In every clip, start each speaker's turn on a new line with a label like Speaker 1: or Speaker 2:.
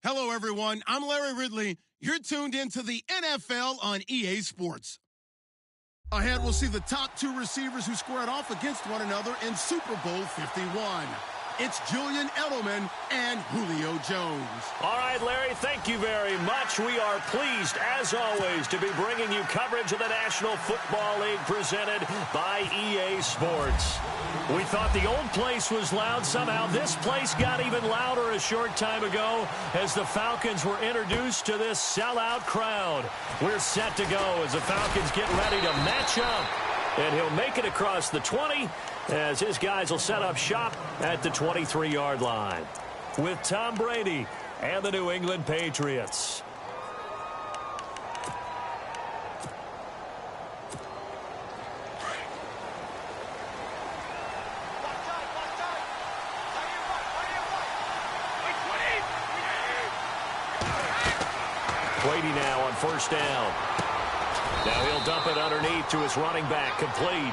Speaker 1: Hello, everyone. I'm Larry Ridley. You're tuned into the NFL on EA Sports. Ahead, we'll see the top two receivers who squared off against one another in Super Bowl 51. It's Julian Edelman and Julio Jones.
Speaker 2: All right, Larry, thank you very much. We are pleased, as always, to be bringing you coverage of the National Football League presented by EA Sports. We thought the old place was loud. Somehow this place got even louder a short time ago as the Falcons were introduced to this sellout crowd. We're set to go as the Falcons get ready to match up. And he'll make it across the 20 as his guys will set up shop at the 23-yard line with Tom Brady and the New England Patriots. Brady now on first down. Now he'll dump it underneath to his running back, complete.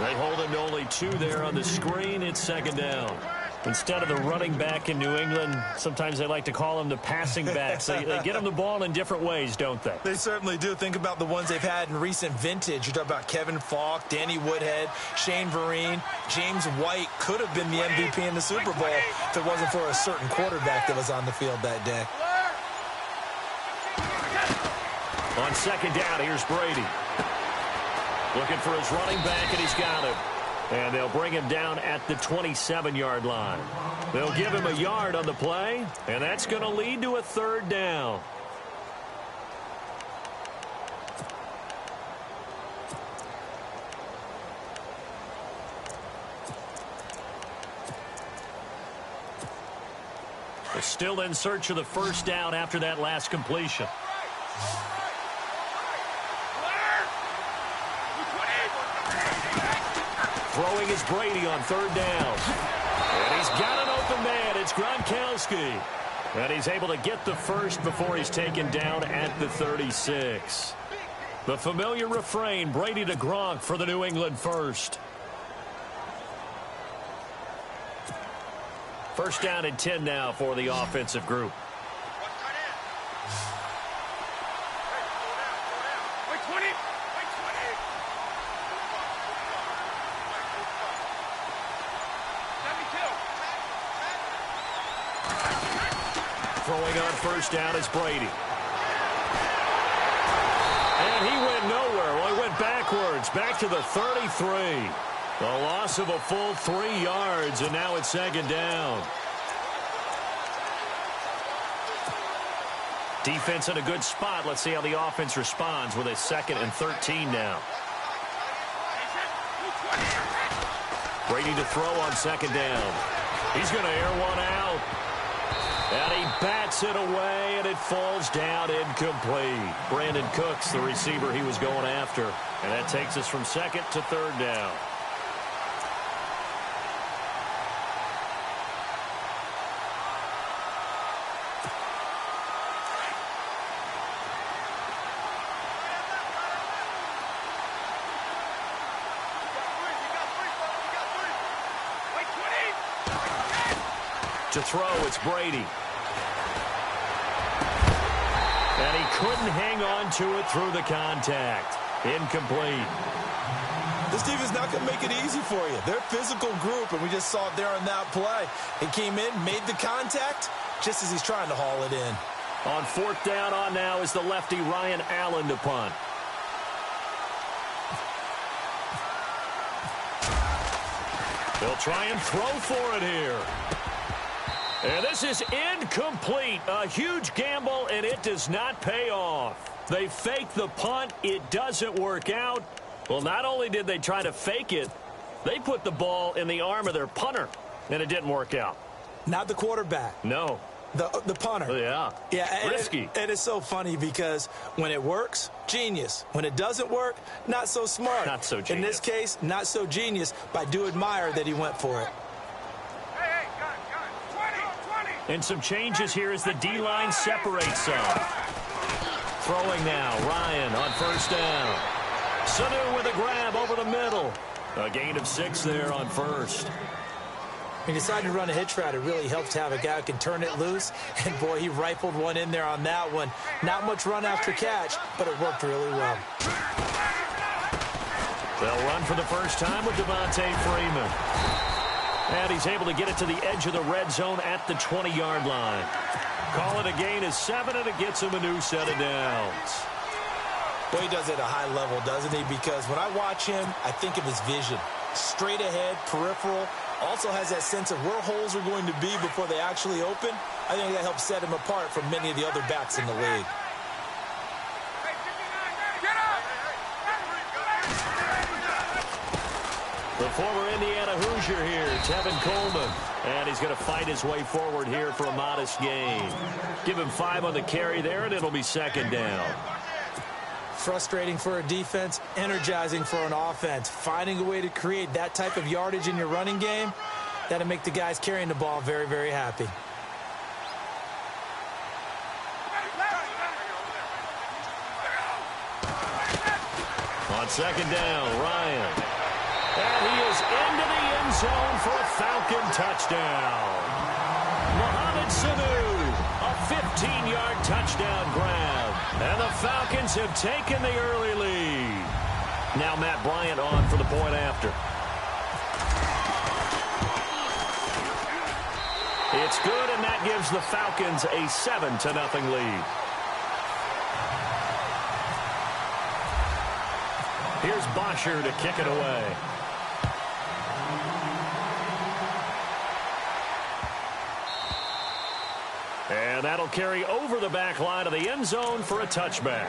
Speaker 2: They hold him to only 2 there on the screen. It's second down. Instead of the running back in New England, sometimes they like to call them the passing backs. They get them the ball in different ways, don't they?
Speaker 3: They certainly do. Think about the ones they've had in recent vintage. You talk about Kevin Falk, Danny Woodhead, Shane Vereen, James White could have been the MVP in the Super Bowl if it wasn't for a certain quarterback that was on the field that day.
Speaker 2: On second down, here's Brady. Looking for his running back, and he's got him. And they'll bring him down at the 27-yard line. They'll give him a yard on the play, and that's going to lead to a third down. They're still in search of the first down after that last completion. Throwing is Brady on third down. And he's got an open man. It's Gronkowski. And he's able to get the first before he's taken down at the 36. The familiar refrain, Brady to Gronk for the New England first. First down and 10 now for the offensive group. Throwing on first down is Brady. And he went nowhere. Well, he went backwards, back to the 33. A loss of a full 3 yards, and now it's second down. Defense in a good spot. Let's see how the offense responds with a 2nd and 13 now. Brady to throw on second down. He's going to air one out. And he bats it away, and it falls down incomplete. Brandon Cooks, the receiver he was going after. And that takes us from second to third down. To throw, it's Brady. And he couldn't hang on to it through the contact. Incomplete.
Speaker 3: This defense not going to make it easy for you. They're a physical group, and we just saw it there on that play. He came in, made the contact, just as he's trying to haul it in.
Speaker 2: On fourth down on now is the lefty Ryan Allen to punt. They'll try and throw for it here. And this is incomplete. A huge gamble, and it does not pay off. They fake the punt. It doesn't work out. Well, not only did they try to fake it, they put the ball in the arm of their punter, and it didn't work out.
Speaker 3: Not the quarterback.
Speaker 2: No.
Speaker 3: The punter.
Speaker 2: Yeah. Risky.
Speaker 3: And it's so funny because when it works, genius. When it doesn't work, not so smart.
Speaker 2: Not so genius.
Speaker 3: In this case, not so genius, but I do admire that he went for it.
Speaker 2: And some changes here as the D-line separates some. Throwing now, Ryan on first down. Sanu with a grab over the middle. A gain of 6 there on first.
Speaker 3: When you decide to run a hitch route, it really helps to have a guy who can turn it loose. And, boy, he rifled one in there on that one. Not much run after catch, but it worked really well.
Speaker 2: They'll run for the first time with Devontae Freeman. And he's able to get it to the edge of the red zone at the 20-yard line. Call it a gain of 7, and it gets him a new set of downs.
Speaker 3: Well, he does it at a high level, doesn't he? Because when I watch him, I think of his vision. Straight ahead, peripheral. Also has that sense of where holes are going to be before they actually open. I think that helps set him apart from many of the other backs in the league.
Speaker 2: The former Indiana Hoosier here, Tevin Coleman. And he's going to fight his way forward here for a modest gain. Give him 5 on the carry there, and it'll be second down.
Speaker 3: Frustrating for a defense, energizing for an offense. Finding a way to create that type of yardage in your running game, that'll make the guys carrying the ball very, very happy.
Speaker 2: On second down, Ryan. And he is into the end zone for a Falcon touchdown. Mohamed Sanu, a 15-yard touchdown grab. And the Falcons have taken the early lead. Now Matt Bryant on for the point after. It's good, and that gives the Falcons a 7-0 lead. Here's Bosher to kick it away. And that'll carry over the back line of the end zone for a touchback.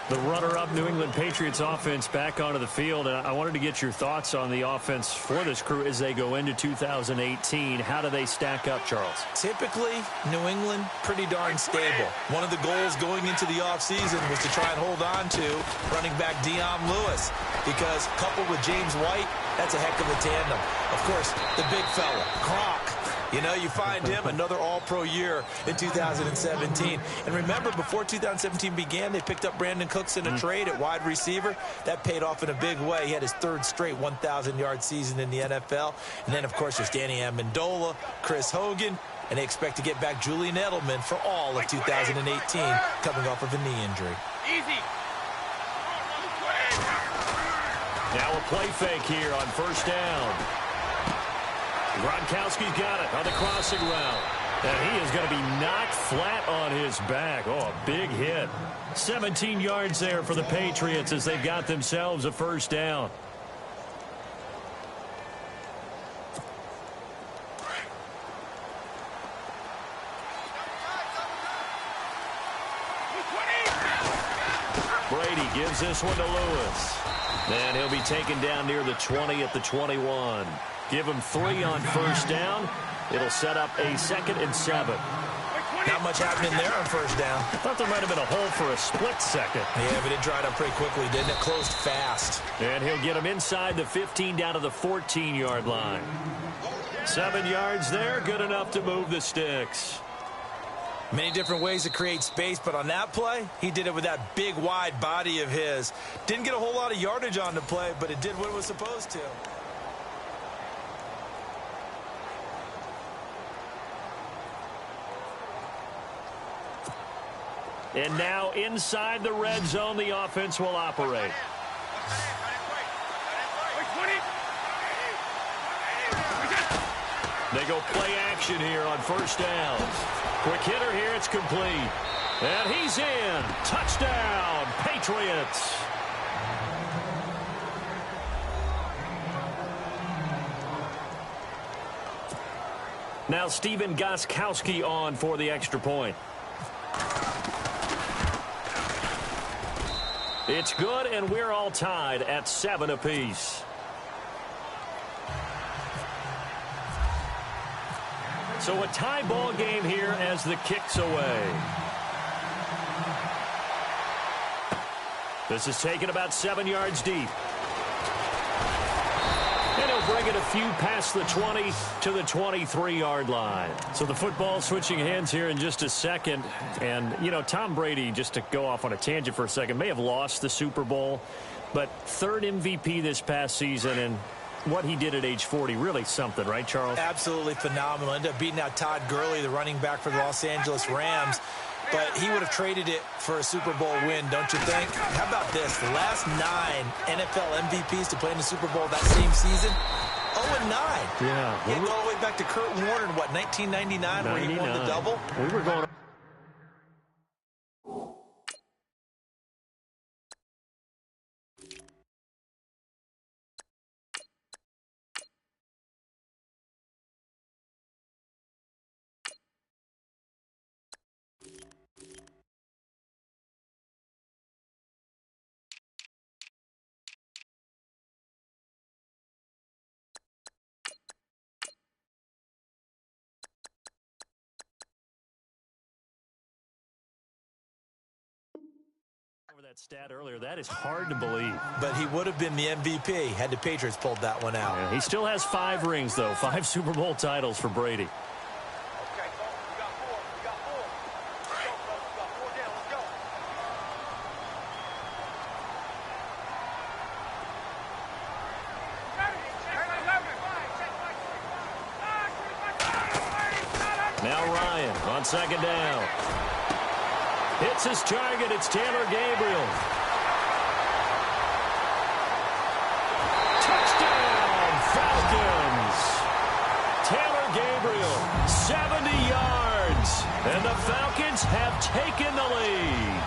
Speaker 2: The runner-up New England Patriots offense back onto the field. And I wanted to get your thoughts on the offense for this crew as they go into 2018. How do they stack up, Charles?
Speaker 3: Typically, New England, pretty darn stable. One of the goals going into the offseason was to try and hold on to running back Dion Lewis, because coupled with James White, that's a heck of a tandem. Of course, the big fella, Gronk. You know, you find him another all-pro year in 2017. And remember, before 2017 began, they picked up Brandon Cooks in a trade at wide receiver. That paid off in a big way. He had his 3rd straight 1,000-yard season in the NFL. And then, of course, there's Danny Amendola, Chris Hogan, and they expect to get back Julian Edelman for all of 2018, coming off of a knee injury.
Speaker 4: Easy.
Speaker 2: Now a play fake here on first down. Gronkowski's got it on the crossing route. And he is going to be knocked flat on his back. Oh, a big hit. 17 yards there for the Patriots as they've got themselves a first down. Brady gives this one to Lewis. And he'll be taken down near the 20 at the 21. Give him 3 on first down. It'll set up a 2nd and 7.
Speaker 3: Not much happening there on first down.
Speaker 2: I thought there might have been a hole for a split second.
Speaker 3: Yeah, but it dried up pretty quickly, didn't it? Closed fast.
Speaker 2: And he'll get him inside the 15 down to the 14-yard line. 7 yards there, good enough to move the sticks.
Speaker 3: Many different ways to create space, but on that play, he did it with that big, wide body of his. Didn't get a whole lot of yardage on the play, but it did what it was supposed to.
Speaker 2: And now inside the red zone, the offense will operate. They go play action here on first down. Quick hitter here, it's complete. And he's in. Touchdown, Patriots. Now Stephen Gostkowski on for the extra point. It's good, and we're all tied at 7 apiece. So a tie ball game here as the kick's away. This is taken about 7 yards deep. And he'll bring it a few past the 20 to the 23-yard line. So the football switching hands here in just a second. And, you know, Tom Brady, just to go off on a tangent for a second, may have lost the Super Bowl, but 3rd MVP this past season. And what he did at age 40, really something, right, Charles?
Speaker 3: Absolutely phenomenal. Ended up beating out Todd Gurley, the running back for the Los Angeles Rams. But he would have traded it for a Super Bowl win, don't you think? How about this? The last 9 NFL MVPs to play in the Super Bowl that same season, 0-9.
Speaker 2: Yeah.
Speaker 3: He go all the way back to Kurt Warner in, what, 1999, where he won the double?
Speaker 2: We were going... over that stat earlier. That is hard to believe.
Speaker 3: But he would have been the MVP had the Patriots pulled that one out.
Speaker 2: Yeah, he still has 5 rings, though. 5 Super Bowl titles for Brady.
Speaker 4: Okay, we got 4. We got 4. Let's go, we got 4 down. Let's go.
Speaker 2: Now Ryan on second down. Hits his target. It's Taylor Gabriel. Touchdown, Falcons. Taylor Gabriel, 70 yards. And the Falcons have taken the lead.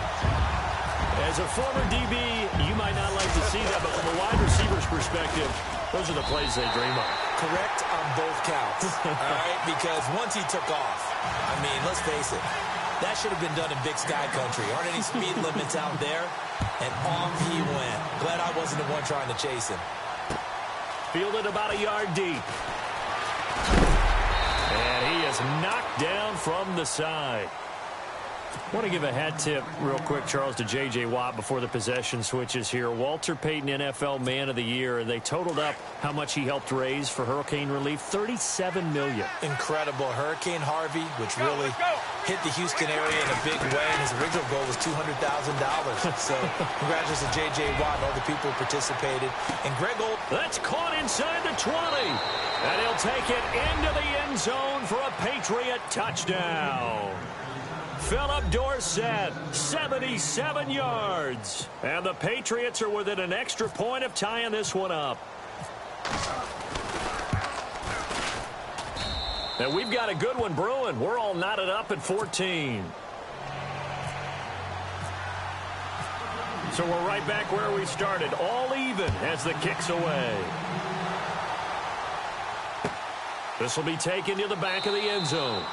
Speaker 2: As a former DB, you might not like to see that, but from a wide receiver's perspective, those are the plays they dream of.
Speaker 3: Correct on both counts, all right? Because once he took off, I mean, let's face it, that should have been done in Big Sky Country. Aren't any speed limits out there? And off he went. Glad I wasn't the one trying to chase him.
Speaker 2: Fielded about a yard deep. And he is knocked down from the side. I want to give a hat tip real quick, Charles, to J.J. Watt before the possession switches here. Walter Payton, NFL Man of the Year, and they totaled up how much he helped raise for hurricane relief, $37 million.
Speaker 3: Incredible. Hurricane Harvey, which really hit the Houston area in a big way, and his original goal was $200,000. So congratulations to J.J. Watt and all the people who participated. And Greg Old.
Speaker 2: That's caught inside the 20. And he'll take it into the end zone for a Patriot touchdown. Philip Dorsett, 77 yards. And the Patriots are within an extra point of tying this one up. And we've got a good one brewing. We're all knotted up at 14. So we're right back where we started. All even as the kick's away. This will be taken to the back of the end zone.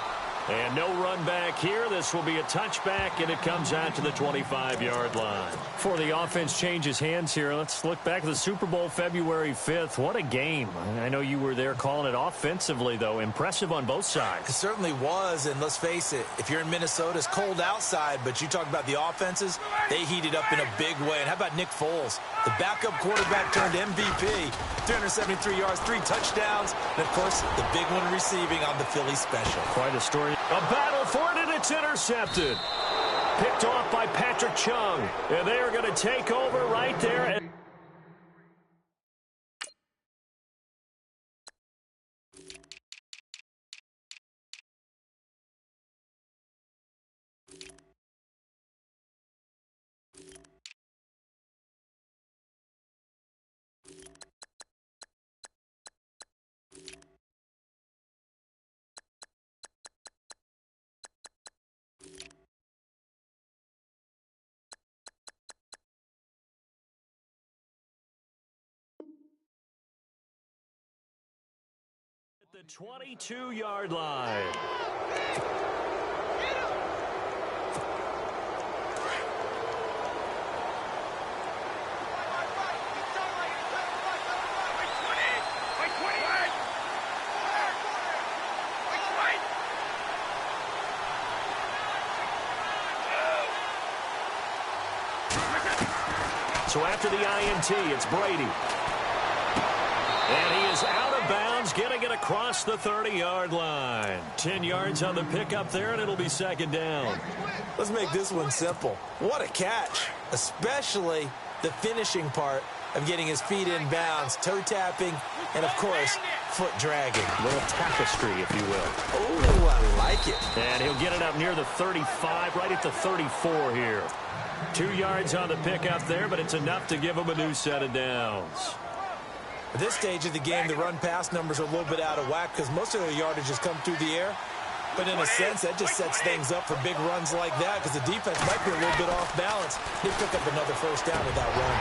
Speaker 2: And no run back here. This will be a touchback, and it comes out to the 25-yard line. Before the offense changes hands here, let's look back at the Super Bowl February 5th. What a game. I know you were there calling it offensively, though. Impressive on both sides.
Speaker 3: It certainly was, and let's face it, if you're in Minnesota, it's cold outside, but you talk about the offenses, they heated up in a big way. And how about Nick Foles? The backup quarterback turned MVP. 373 yards, 3 touchdowns, and, of course, the big one receiving on the Philly special.
Speaker 2: Quite a story. A battle for it, and it's intercepted. Picked off by Patrick Chung. And they are going to take over right there. The 22-yard line. So after the INT, it's Brady. And he is out of bounds, getting it across the 30-yard line. 10 yards on the pickup there, and it'll be second down.
Speaker 3: Let's make this one simple. What a catch, especially the finishing part. of getting his feet in bounds, toe tapping, and, of course, foot dragging.
Speaker 2: A little tapestry, if you will.
Speaker 3: Oh, I like it.
Speaker 2: And he'll get it up near the 35, right at the 34 here. 2 yards on the pickup there, but it's enough to give him a new set of downs.
Speaker 3: At this stage of the game, the run-pass numbers are a little bit out of whack because most of their yardage has come through the air. But in a sense, that just sets things up for big runs like that because the defense might be a little bit off balance. They pick up another first down with that run.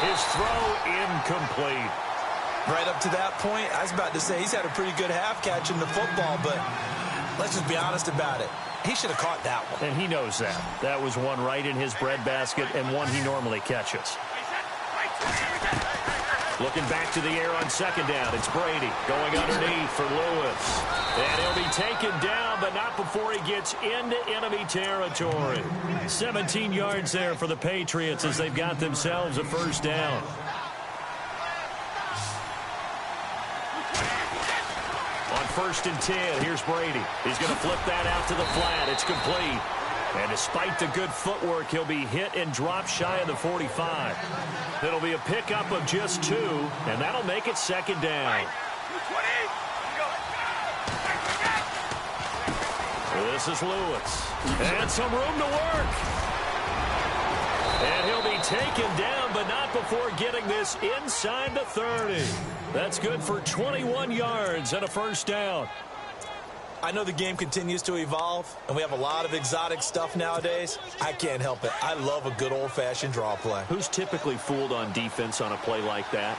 Speaker 2: His throw incomplete.
Speaker 3: Right up to that point, I was about to say he's had a pretty good half catching the football, but let's just be honest about it. He should have caught that one.
Speaker 2: And he knows that. That was one right in his breadbasket and one he normally catches. Looking back to the air on second down. It's Brady going underneath for Lewis. And he'll be taken down, but not before he gets into enemy territory. 17 yards there for the Patriots as they've got themselves a first down. On 1st and 10, here's Brady. He's going to flip that out to the flat. It's complete. And despite the good footwork, he'll be hit and drop shy of the 45. It'll be a pickup of just 2, and that'll make it second down. This is Lewis. And some room to work. And he'll be taken down, but not before getting this inside the 30. That's good for 21 yards and a first down.
Speaker 3: I know the game continues to evolve, and we have a lot of exotic stuff nowadays. I can't help it. I love a good old-fashioned draw play.
Speaker 2: Who's typically fooled on defense on a play like that,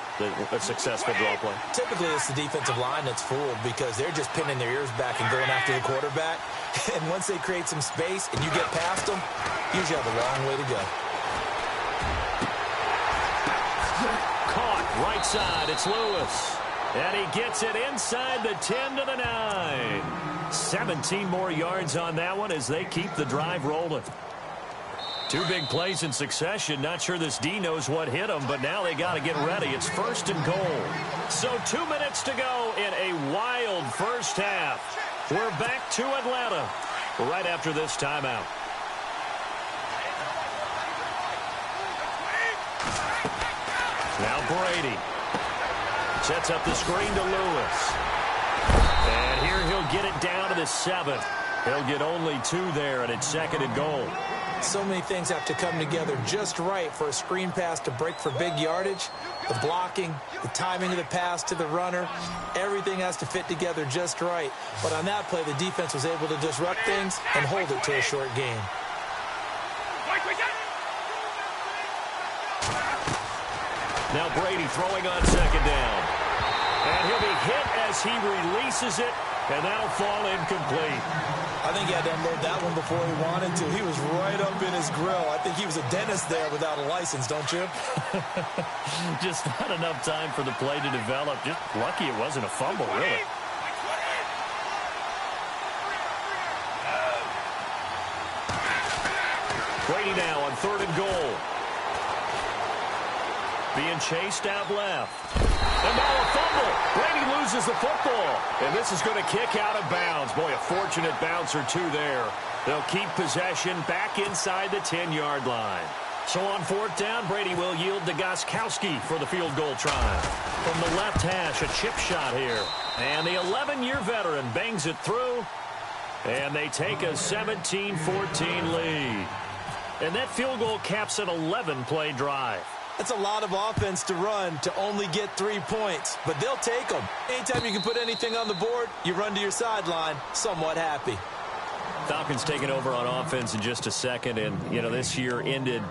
Speaker 2: a successful draw play?
Speaker 3: Typically, it's the defensive line that's fooled because they're just pinning their ears back and going after the quarterback. And once they create some space and you get past them, you usually have a long way to go.
Speaker 2: Caught right side. It's Lewis. And he gets it inside the 10 to the 9. 17 more yards on that one as they keep the drive rolling. 2 big plays in succession. Not sure this D knows what hit him, but now they got to get ready. It's 1st and goal. So 2 minutes to go in a wild first half. We're back to Atlanta right after this timeout. Now Brady sets up the screen to Lewis. And here he'll get it down to the 7. He'll get only 2 there, and it's 2nd and goal.
Speaker 3: So many things have to come together just right for a screen pass to break for big yardage. The blocking, the timing of the pass to the runner, everything has to fit together just right. But on that play, the defense was able to disrupt things and hold it to a short game.
Speaker 2: Now Brady throwing on 2nd down. And he'll be hit as he releases it, and that'll fall incomplete.
Speaker 3: I think he had to unload that one before he wanted to. He was right up in his grill. I think he was a dentist there without a license, don't you?
Speaker 2: Just not enough time for the play to develop. Just lucky it wasn't a fumble, really. Brady now on 3rd and goal. Being chased out left. And now a fumble. Brady loses the football. And this is going to kick out of bounds. Boy, a fortunate bounce or 2 there. They'll keep possession back inside the 10-yard line. So on 4th down, Brady will yield to Gostkowski for the field goal try. From the left hash, a chip shot here. And the 11-year veteran bangs it through. And they take a 17-14 lead. And that field goal caps an 11-play drive.
Speaker 3: That's a lot of offense to run to only get 3 points, but they'll take them. Anytime you can put anything on the board, you run to your sideline somewhat happy.
Speaker 2: Falcons taking over on offense in just a second, and, you know, this year ended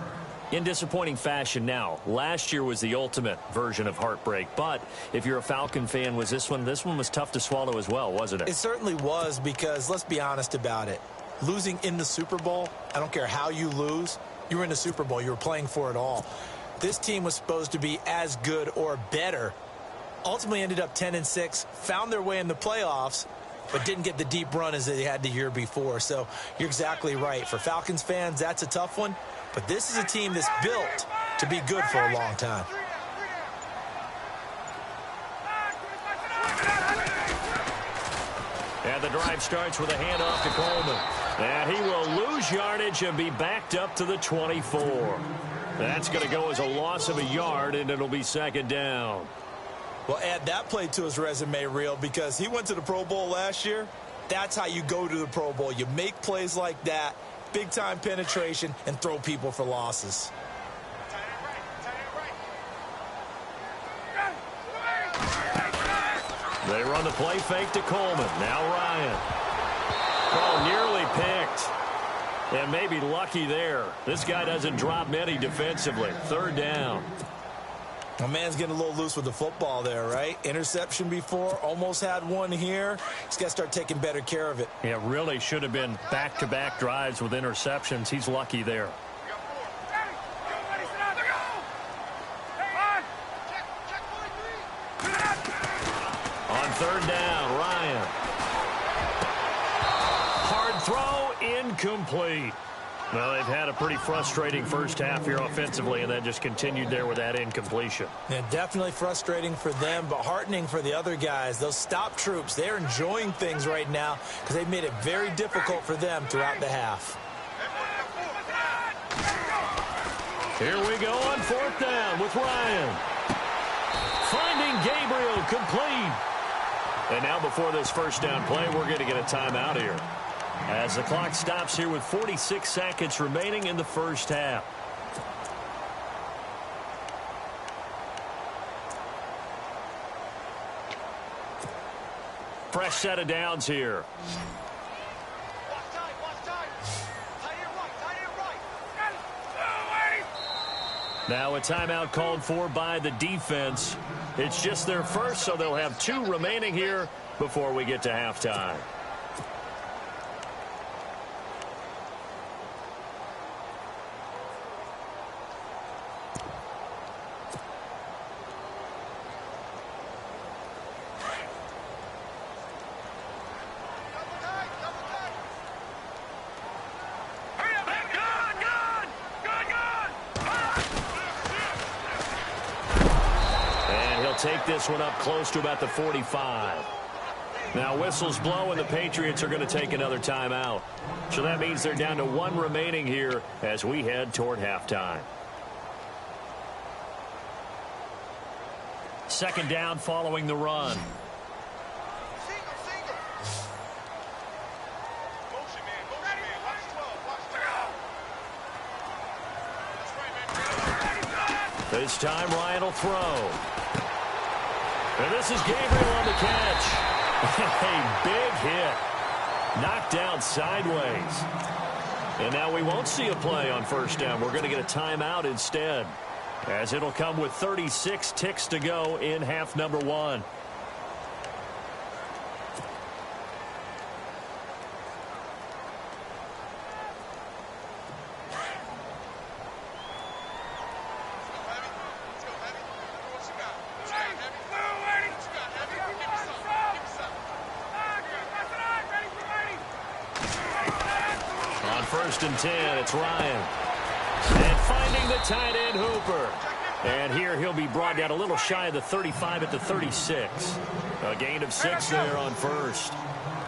Speaker 2: in disappointing fashion now. Last year was the ultimate version of heartbreak, but if you're a Falcon fan, this one was tough to swallow as well, wasn't it?
Speaker 3: It certainly was because, let's be honest about it, losing in the Super Bowl, I don't care how you lose, you were in the Super Bowl, you were playing for it all. This team was supposed to be as good or better. Ultimately ended up 10-6, found their way in the playoffs, but didn't get the deep run as they had the year before. So you're exactly right. For Falcons fans, that's a tough one. But this is a team that's built to be good for a long time.
Speaker 2: And the drive starts with a handoff to Coleman. And he will lose yardage and be backed up to the 24. That's going to go as a loss of a yard, and it'll be second down.
Speaker 3: Well, add that play to his resume reel because he went to the Pro Bowl last year. That's how you go to the Pro Bowl. You make plays like that, big-time penetration, and throw people for losses.
Speaker 2: They run the play fake to Coleman. Now Ryan. Oh, nearly picked. And maybe lucky there. This guy doesn't drop many defensively. Third down.
Speaker 3: My man's getting a little loose with the football there, right? Interception before, almost had one here. He's got to start taking better care of it.
Speaker 2: Yeah, really should have been back-to-back drives with interceptions. He's lucky there. On third down, Ryan. Hard throw, incomplete. Well, they've had a pretty frustrating first half here offensively, and that just continued there with that incompletion.
Speaker 3: Yeah, definitely frustrating for them, but heartening for the other guys. Those stop troops, they're enjoying things right now because they've made it very difficult for them throughout the half.
Speaker 2: Here we go on fourth down with Ryan. Finding Gabriel, complete. And now before this first down play, we're going to get a timeout here, as the clock stops here with 46 seconds remaining in the first half. Fresh set of downs here. Now a timeout called for by the defense. It's just their first, so they'll have 2 remaining here before we get to halftime. Take this one up close to about the 45. Now whistles blow and the Patriots are going to take another timeout. So that means they're down to 1 remaining here as we head toward halftime. Second down following the run. This time Ryan will throw. And this is Gabriel on the catch. A big hit. Knocked down sideways. And now we won't see a play on first down. We're going to get a timeout instead, as it'll come with 36 ticks to go in half number 1. First and 10, it's Ryan. And finding the tight end, Hooper. And here he'll be brought down a little shy of the 35 at the 36. A gain of 6 there on first.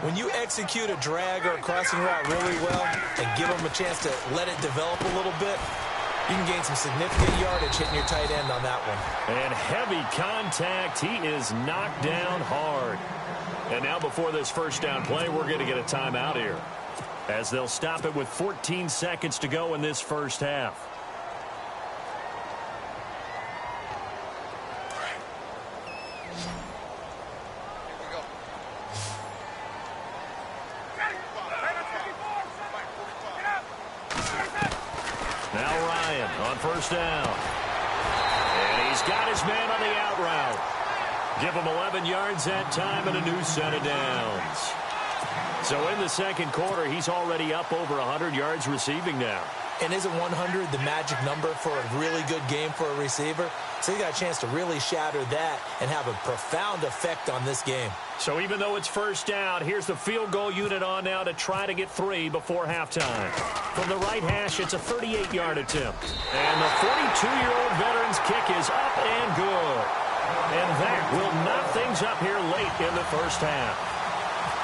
Speaker 3: When you execute a drag or a crossing route really well and give them a chance to let it develop a little bit, you can gain some significant yardage hitting your tight end on that one.
Speaker 2: And heavy contact. He is knocked down hard. And now before this first down play, we're going to get a timeout here, as they'll stop it with 14 seconds to go in this first half. Now Ryan on first down. And he's got his man on the out route. Give him 11 yards that time and a new set of downs. So in the second quarter, he's already up over 100 yards receiving now.
Speaker 3: And isn't 100 the magic number for a really good game for a receiver? So he got a chance to really shatter that and have a profound effect on this game.
Speaker 2: So even though it's first down, here's the field goal unit on now to try to get 3 before halftime. From the right hash, it's a 38-yard attempt. And the 42-year-old veteran's kick is up and good. And that will knot things up here late in the first half.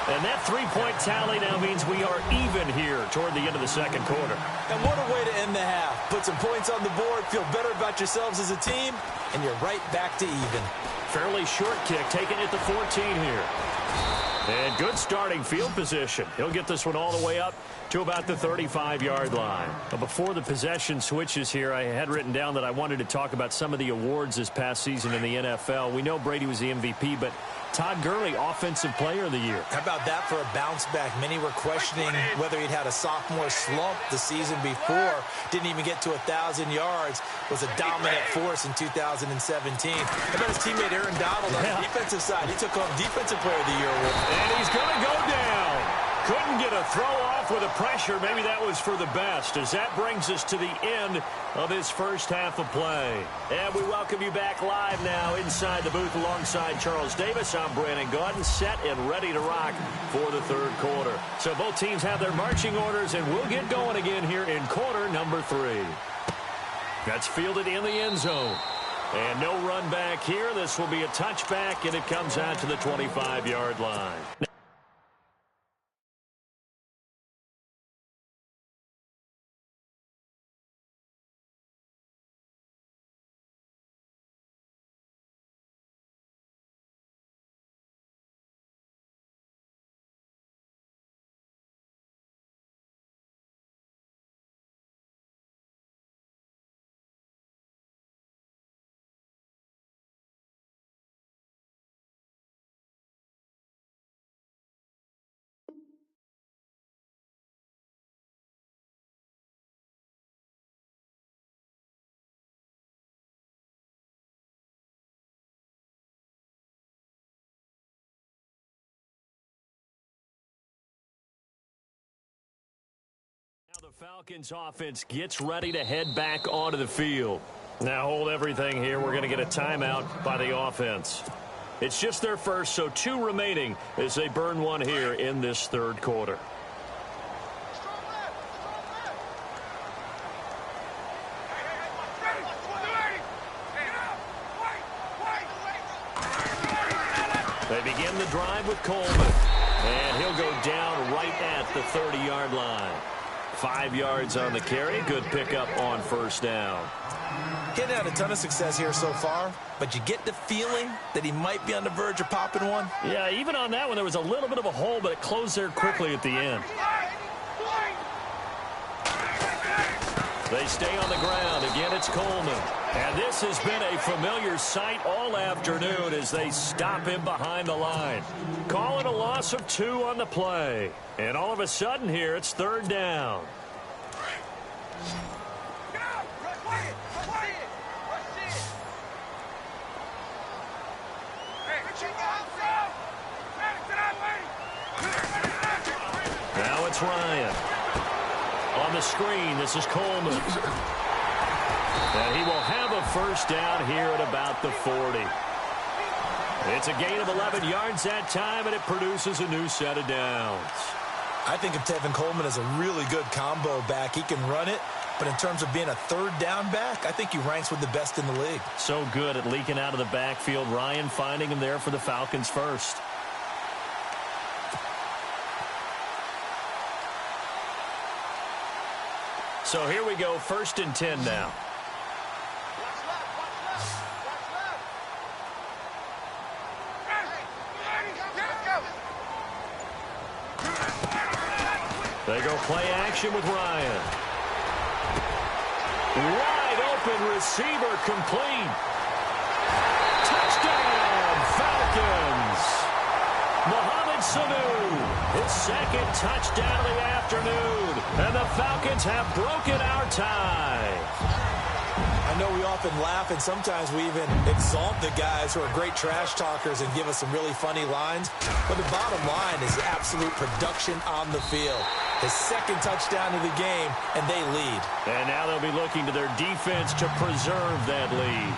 Speaker 2: And that three-point tally now means we are even here toward the end of the second quarter.
Speaker 3: And what a way to end the half. Put some points on the board, feel better about yourselves as a team, and you're right back to even.
Speaker 2: Fairly short kick, taking it to 14 here. And good starting field position. He'll get this one all the way up to about the 35-yard line. But before the possession switches here, I had written down that I wanted to talk about some of the awards this past season in the NFL. We know Brady was the MVP, but Todd Gurley, Offensive Player of the Year.
Speaker 3: How about that for a bounce back? Many were questioning whether he'd had a sophomore slump the season before. Didn't even get to 1,000 yards. Was a dominant force in 2017. How about his teammate Aaron Donald on the defensive side? He took home Defensive Player of the Year award.
Speaker 2: And he's going to go down. Couldn't get a throw off with the pressure. Maybe that was for the best, as that brings us to the end of his first half of play. And we welcome you back live now inside the booth alongside Charles Davis. I'm Brandon Gaudin, set and ready to rock for the third quarter. So both teams have their marching orders, and we'll get going again here in quarter number 3. That's fielded in the end zone. And no run back here. This will be a touchback, and it comes out to the 25-yard line. Now the Falcons offense gets ready to head back onto the field. Now hold everything here. We're going to get a timeout by the offense. It's just their first, so 2 remaining as they burn one here in this third quarter. They begin the drive with Coleman. And he'll go down right at the 30-yard line. 5 yards on the carry. Good pickup on first down.
Speaker 3: He hadn't had a ton of success here so far, but you get the feeling that he might be on the verge of popping one.
Speaker 2: Yeah, even on that one, there was a little bit of a hole, but it closed there quickly at the end. They stay on the ground. Again, it's Coleman. And this has been a familiar sight all afternoon as they stop him behind the line. Calling a loss of 2 on the play. And all of a sudden here, it's third down. Now it's Ryan. On the screen, this is Coleman. And he will have a first down here at about the 40. It's a gain of 11 yards that time, and it produces a new set of downs.
Speaker 3: I think of Tevin Coleman as a really good combo back. He can run it, but in terms of being a third down back, I think he ranks with the best in the league.
Speaker 2: So good at leaking out of the backfield. Ryan finding him there for the Falcons first. So here we go, 1st and 10 now. They go play action with Ryan. Wide open receiver complete. Touchdown, Falcons. Mohamed Sanu, his second touchdown of the afternoon. And the Falcons have broken our tie.
Speaker 3: I know we often laugh, and sometimes we even exalt the guys who are great trash talkers and give us some really funny lines. But the bottom line is absolute production on the field. His second touchdown of the game, and they lead.
Speaker 2: And now they'll be looking to their defense to preserve that lead.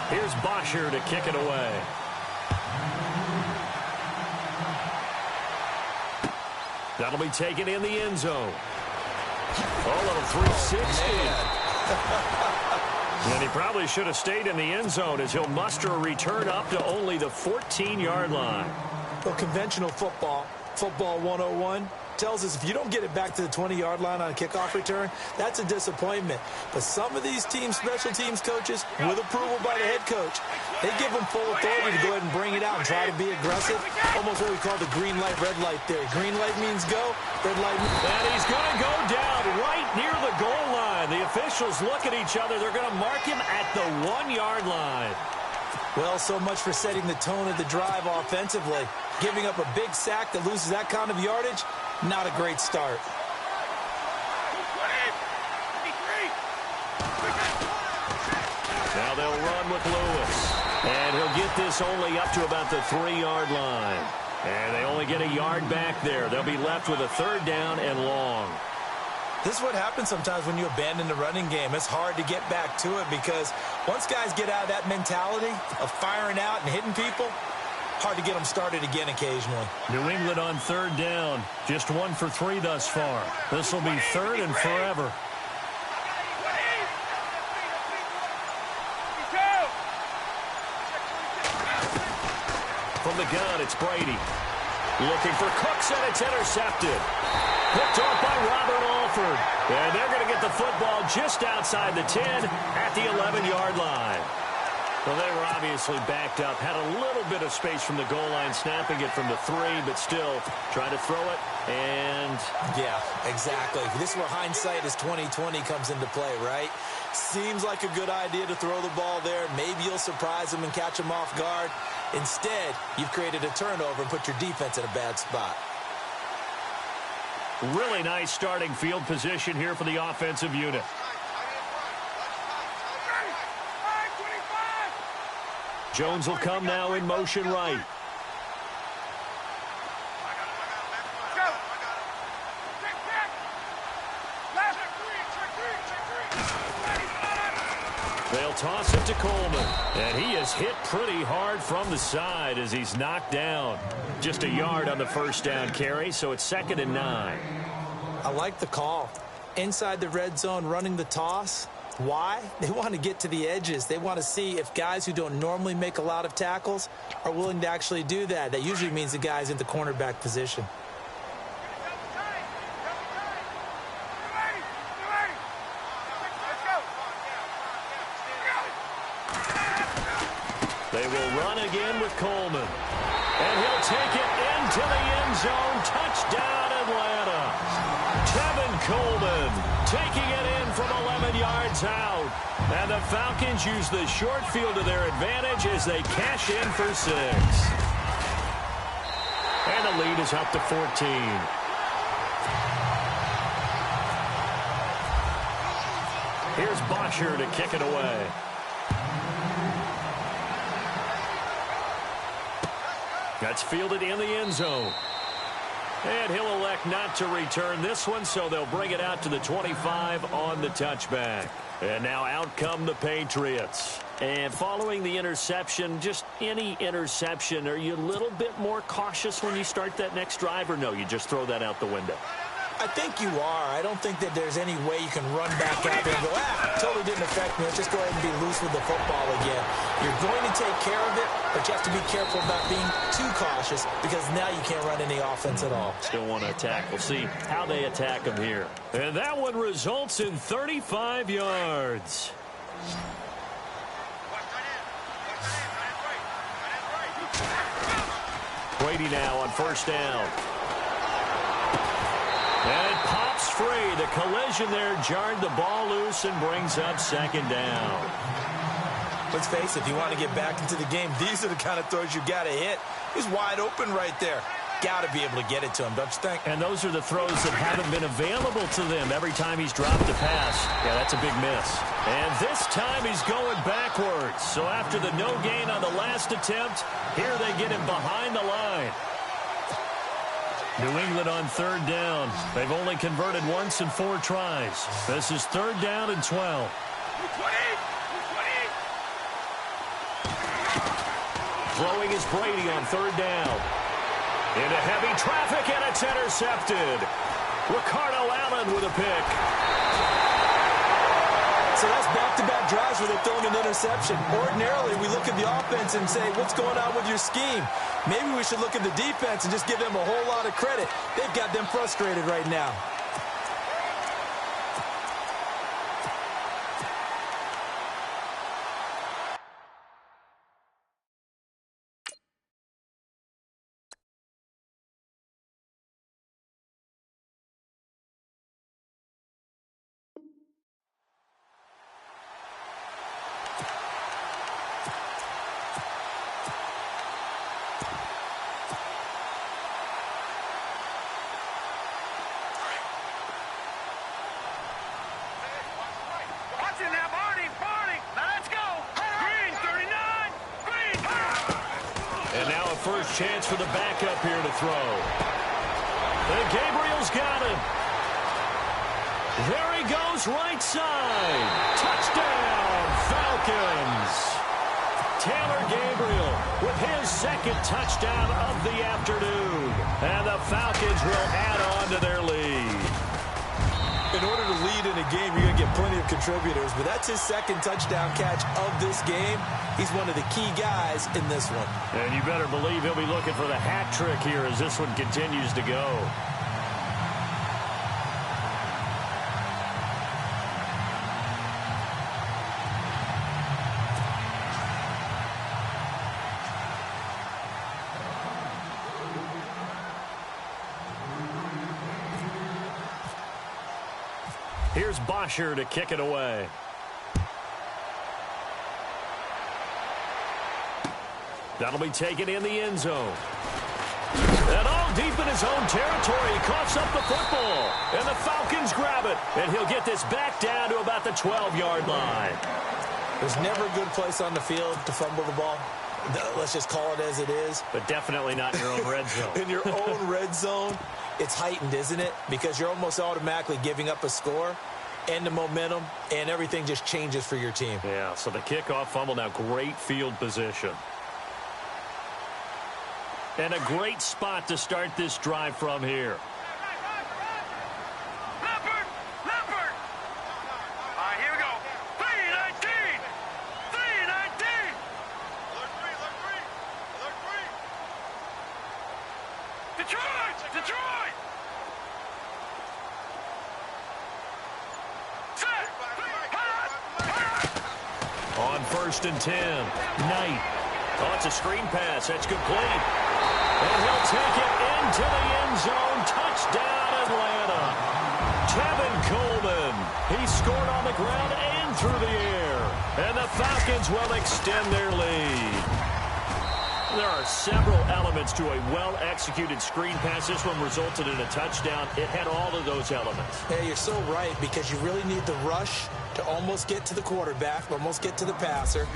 Speaker 2: Here's Bosher to kick it away. That'll be taken in the end zone. Oh, little 360. And he probably should have stayed in the end zone as he'll muster a return up to only the 14-yard line.
Speaker 3: Well, conventional football 101, tells us if you don't get it back to the 20-yard line on a kickoff return, that's a disappointment. But some of these special teams coaches, with approval by the head coach, they give them full authority to go ahead and bring it out and try to be aggressive. Almost what we call the green light, red light theory. Green light means go, red light means...
Speaker 2: And he's going to go down right near the goal line. The officials look at each other. They're going to mark him at the 1-yard line.
Speaker 3: Well, so much for setting the tone of the drive offensively. Giving up a big sack that loses that kind of yardage, not a great start.
Speaker 2: Now they'll run with Lewis. And he'll get this only up to about the 3-yard line. And they only get a yard back there. They'll be left with a 3rd down and long.
Speaker 3: This is what happens sometimes when you abandon the running game. It's hard to get back to it because once guys get out of that mentality of firing out and hitting people, hard to get them started again occasionally.
Speaker 2: New England on 3rd down. Just 1 for 3 thus far. This will be 3rd and forever. From the gun, it's Brady. Looking for Cooks, and it's intercepted. Picked off by Robert Alford. And they're going to get the football just outside the 10 at the 11-yard line. Well, they were obviously backed up. Had a little bit of space from the goal line, snapping it from the 3, but still trying to throw it. And
Speaker 3: yeah, exactly. This is where hindsight is 20/20 comes into play, right? Seems like a good idea to throw the ball there. Maybe you'll surprise them and catch them off guard. Instead, you've created a turnover and put your defense in a bad spot.
Speaker 2: Really nice starting field position here for the offensive unit. Jones will come now in motion right. They'll toss it to Coleman. And he is hit pretty hard from the side as he's knocked down. Just a yard on the 1st down carry, so it's 2nd and 9.
Speaker 3: I like the call. Inside the red zone, running the toss. Why? They want to get to the edges. They want to see if guys who don't normally make a lot of tackles are willing to actually do that. That usually means the guy's in the cornerback position.
Speaker 2: They will run again with Coleman. And he'll take it into the end zone. Touchdown, Atlanta. Tevin Coleman taking it in from 11 yards out. And the Falcons use the short field to their advantage as they cash in for 6. And the lead is up to 14. Here's Bosher to kick it away. That's fielded in the end zone. And he'll elect not to return this one, so they'll bring it out to the 25 on the touchback. And now out come the Patriots. And following the interception, just any interception, are you a little bit more cautious when you start that next drive, or no, you just throw that out the window?
Speaker 3: I think you are. I don't think that there's any way you can run back out there and go, totally didn't affect me. Let's just go ahead and be loose with the football again. You're going to take care of it, but you have to be careful about being too cautious because now you can't run any offense at all.
Speaker 2: Still want to attack. We'll see how they attack him here. And that one results in 35 yards. Brady now on 1st down. And it pops free. The collision there jarred the ball loose and brings up 2nd down.
Speaker 3: Let's face it, if you want to get back into the game, these are the kind of throws you got to hit. He's wide open right there. Got to be able to get it to him, don't you think?
Speaker 2: And those are the throws that haven't been available to them every time he's dropped a pass. Yeah, that's a big miss. And this time he's going backwards. So after the no gain on the last attempt, here they get him behind the line. New England on 3rd down. They've only converted once in 4 tries. This is 3rd down and 12. Throwing is Brady on 3rd down. Into heavy traffic, and it's intercepted. Ricardo Allen with a pick.
Speaker 3: So that's back-to-back drives where they've thrown an interception. Ordinarily, we look at the offense and say, what's going on with your scheme? Maybe we should look at the defense and just give them a whole lot of credit. They've got them frustrated right now.
Speaker 2: First chance for the backup here to throw. And Gabriel's got him. There he goes, right side. Touchdown, Falcons. Taylor Gabriel with his second touchdown of the afternoon. And the Falcons will add on to their lead.
Speaker 3: In order to lead in a game, you're going to get plenty of contributors, but that's his second touchdown catch of this game. He's one of the key guys in this one.
Speaker 2: And you better believe he'll be looking for the hat trick here as this one continues to go. Here's Bosher to kick it away. That'll be taken in the end zone. And all deep in his own territory, he coughs up the football. And the Falcons grab it. And he'll get this back down to about the 12-yard line.
Speaker 3: There's never a good place on the field to fumble the ball. Let's just call it as it is.
Speaker 2: But definitely not in your own red zone.
Speaker 3: In your own red zone, it's heightened, isn't it? Because you're almost automatically giving up a score and the momentum, and everything just changes for your team.
Speaker 2: Yeah, so the kickoff fumble, now great field position. And a great spot to start this drive from here.
Speaker 4: Leopard! Leopard! All right, here we go. 3-19! 3-19! Alert 3! Detroit! Detroit! Set!
Speaker 2: On 1st and 10, Knight. Oh, it's a screen pass. That's complete. And he'll take it into the end zone. Touchdown, Atlanta. Tevin Coleman. He scored on the ground and through the air. And the Falcons will extend their lead. There are several elements to a well-executed screen pass. This one resulted in a touchdown. It had all of those elements.
Speaker 3: Yeah, you're so right, because you really need the rush to almost get to the quarterback, almost get to the passer.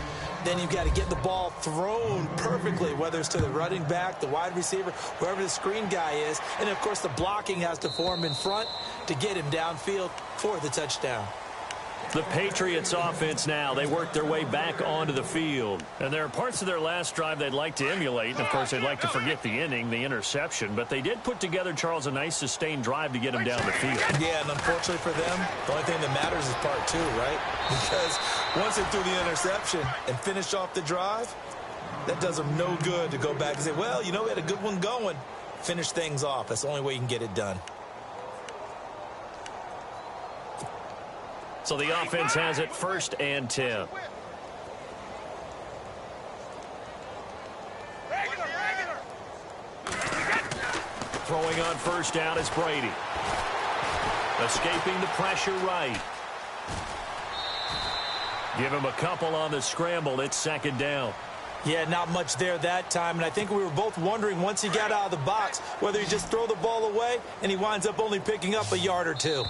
Speaker 3: Then you've got to get the ball thrown perfectly, whether it's to the running back, the wide receiver, wherever the screen guy is. And, of course, the blocking has to form in front to get him downfield for the touchdown.
Speaker 2: The Patriots offense now, they work their way back onto the field. And there are parts of their last drive they'd like to emulate. And, of course, they'd like to forget the inning, the interception. But they did put together, Charles, a nice sustained drive to get him down the field.
Speaker 3: Yeah, and unfortunately for them, the only thing that matters is part two, right? Because once they threw the interception and finished off the drive, that does them no good to go back and say, well, you know, we had a good one going. Finish things off. That's the only way you can get it done.
Speaker 2: So the offense has it 1st and 10. Throwing on 1st down is Brady. Escaping the pressure right. Give him a couple on the scramble. It's 2nd down.
Speaker 3: Yeah, not much there that time. And I think we were both wondering once he got out of the box whether he just throw the ball away and he winds up only picking up a yard or two.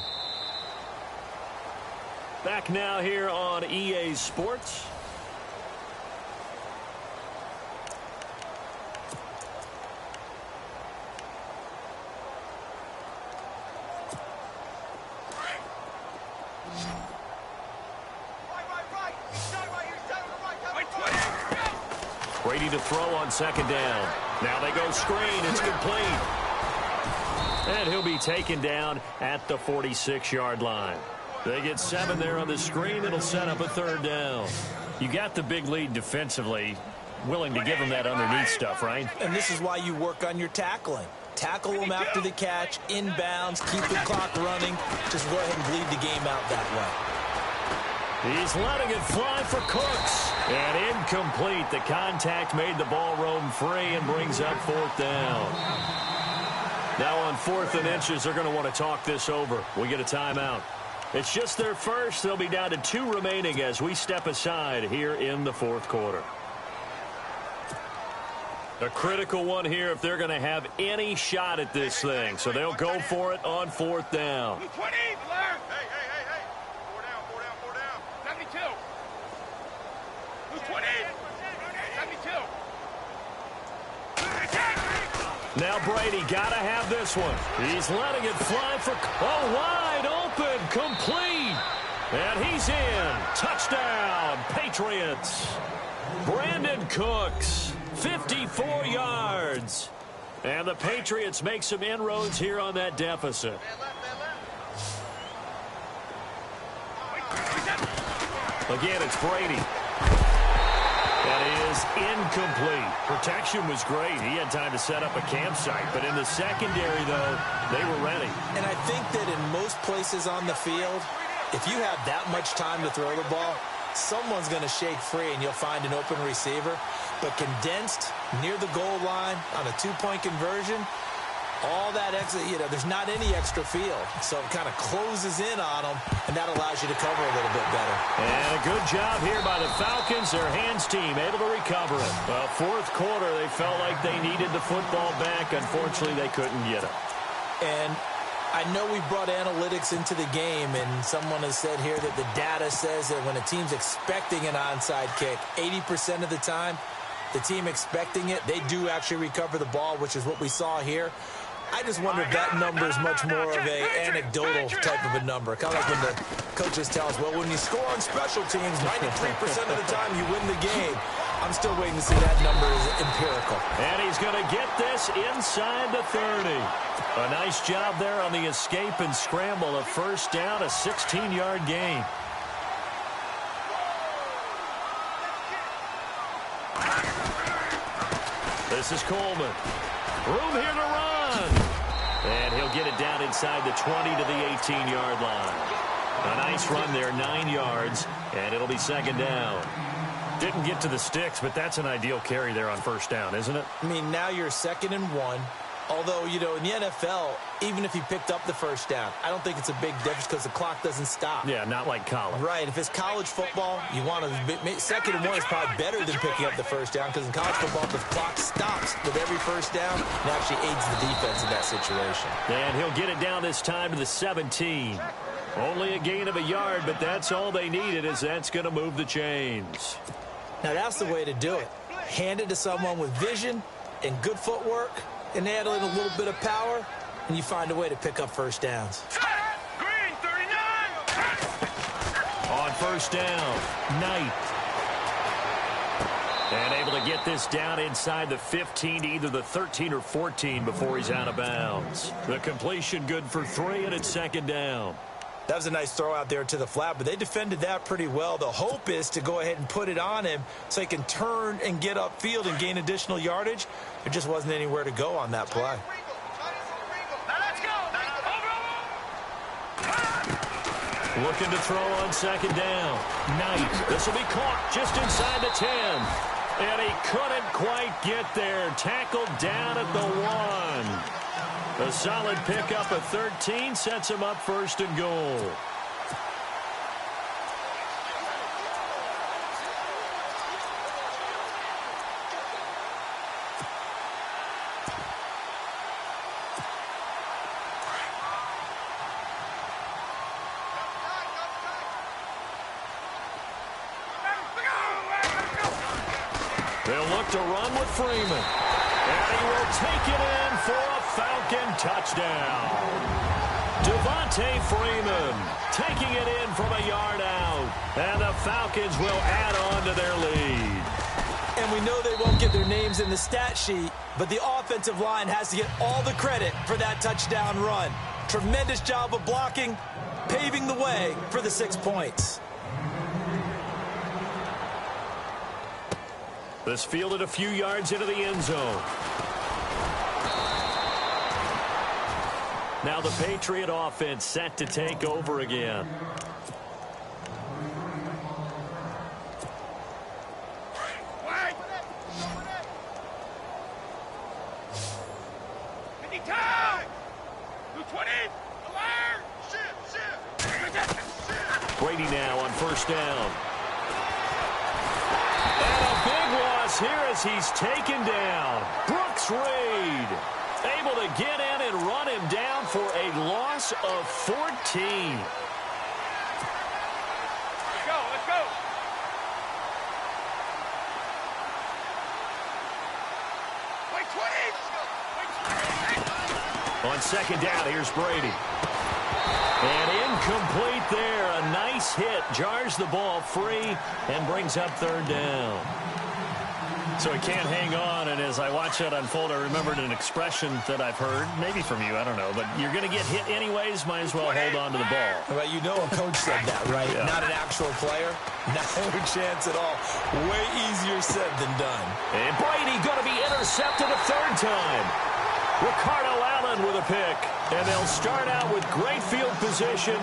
Speaker 2: Back now here on EA Sports. Brady to throw on 2nd down. Now they go screen. It's complete. And he'll be taken down at the 46-yard line. They get 7 there on the screen. It'll set up a 3rd down. You got the big lead defensively. Willing to give them that underneath stuff, right?
Speaker 3: And this is why you work on your tackling. Tackle them after the catch, inbounds, keep the clock running. Just go ahead and bleed the game out that way.
Speaker 2: He's letting it fly for Cooks. And incomplete. The contact made the ball roam free and brings up 4th down. Now on 4th and inches, they're going to want to talk this over. We get a timeout. It's just their first. They'll be down to 2 remaining as we step aside here in the 4th quarter. A critical one here if they're going to have any shot at this thing. So they'll go for it on 4th down.
Speaker 4: 20, hey. 4 down. 72. 20. 72.
Speaker 2: Now Brady got to have this one. He's letting it fly for, wide open, complete. And he's in. Touchdown, Patriots. Brandon Cooks, 54 yards. And the Patriots make some inroads here on that deficit. Again, it's Brady. That is incomplete. Protection was great. He had time to set up a campsite. But in the secondary, though, they were ready.
Speaker 3: And I think that in most places on the field, if you have that much time to throw the ball, someone's going to shake free and you'll find an open receiver. But condensed near the goal line on a 2-point conversion, all that extra, there's not any extra field. So it kind of closes in on them, and that allows you to cover a little bit better.
Speaker 2: And a good job here by the Falcons. Their hands team able to recover it. Well, 4th quarter, they felt like they needed the football back. Unfortunately, they couldn't get it.
Speaker 3: And I know we brought analytics into the game, and someone has said here that the data says that when a team's expecting an onside kick, 80% of the time, the team expecting it, they do actually recover the ball, which is what we saw here. I just wonder if that number is much more of an anecdotal type of a number. Kind of like when the coaches tell us, well, when you score on special teams, 93% of the time you win the game. I'm still waiting to see that number is empirical.
Speaker 2: And he's going to get this inside the 30. A nice job there on the escape and scramble. A 1st down, a 16-yard gain. This is Coleman. Room here to run. And he'll get it down inside the 20 to the 18-yard line. A nice run there, 9 yards, and it'll be 2nd down. Didn't get to the sticks, but that's an ideal carry there on 1st down, isn't it?
Speaker 3: I mean, now you're 2nd and 1. Although, in the NFL, even if he picked up the 1st down, I don't think it's a big difference because the clock doesn't stop.
Speaker 2: Yeah, not like college.
Speaker 3: Right. If it's college football, you want to 2nd and 1 is probably better than picking up the 1st down because in college football, the clock stops with every 1st down and actually aids the defense in that situation.
Speaker 2: And he'll get it down this time to the 17. Only a gain of a yard, but that's all they needed, as that's going to move the chains.
Speaker 3: Now, that's the way to do it. Hand it to someone with vision and good footwork, and add in a little bit of power, and you find a way to pick up 1st downs.
Speaker 4: Green, 39.
Speaker 2: On 1st down, Knight. And able to get this down inside the 15 to either the 13 or 14 before he's out of bounds. The completion good for 3, and it's 2nd down.
Speaker 3: That was a nice throw out there to the flat, but they defended that pretty well. The hope is to go ahead and put it on him so he can turn and get upfield and gain additional yardage. There just wasn't anywhere to go on that play.
Speaker 4: Now let's go.
Speaker 2: Looking to throw on 2nd down. Knight. This will be caught just inside the 10. And he couldn't quite get there. Tackled down at the 1. A solid pickup of 13 sets him up 1st and goal. They'll look to run with Freeman. And he will take it in for a Falcon touchdown. Devontae Freeman taking it in from a yard out. And the Falcons will add on to their lead.
Speaker 3: And we know they won't get their names in the stat sheet, but the offensive line has to get all the credit for that touchdown run. Tremendous job of blocking, paving the way for the 6 points.
Speaker 2: This fielded a few yards into the end zone. Now the Patriot offense set to take over again. Brady now on first down. And a big loss here as he's taken down. Brooks Reed able to get in and run him down for a loss of 14.
Speaker 4: Let's go, let's go. Wait, 20.
Speaker 2: On second down, here's Brady. And incomplete there. A nice hit. Jars the ball free and brings up third down. So he can't hang on, and as I watch that unfold, I remembered an expression that I've heard, maybe from you, I don't know, but you're going to get hit anyways, might as well hold on to the ball.
Speaker 3: Well, you know a coach said that, right? Yeah. Not an actual player. No chance at all. Way easier said than done.
Speaker 2: And Brady going to be intercepted a third time. Ricardo Allen with a pick. And they'll start out with great field position.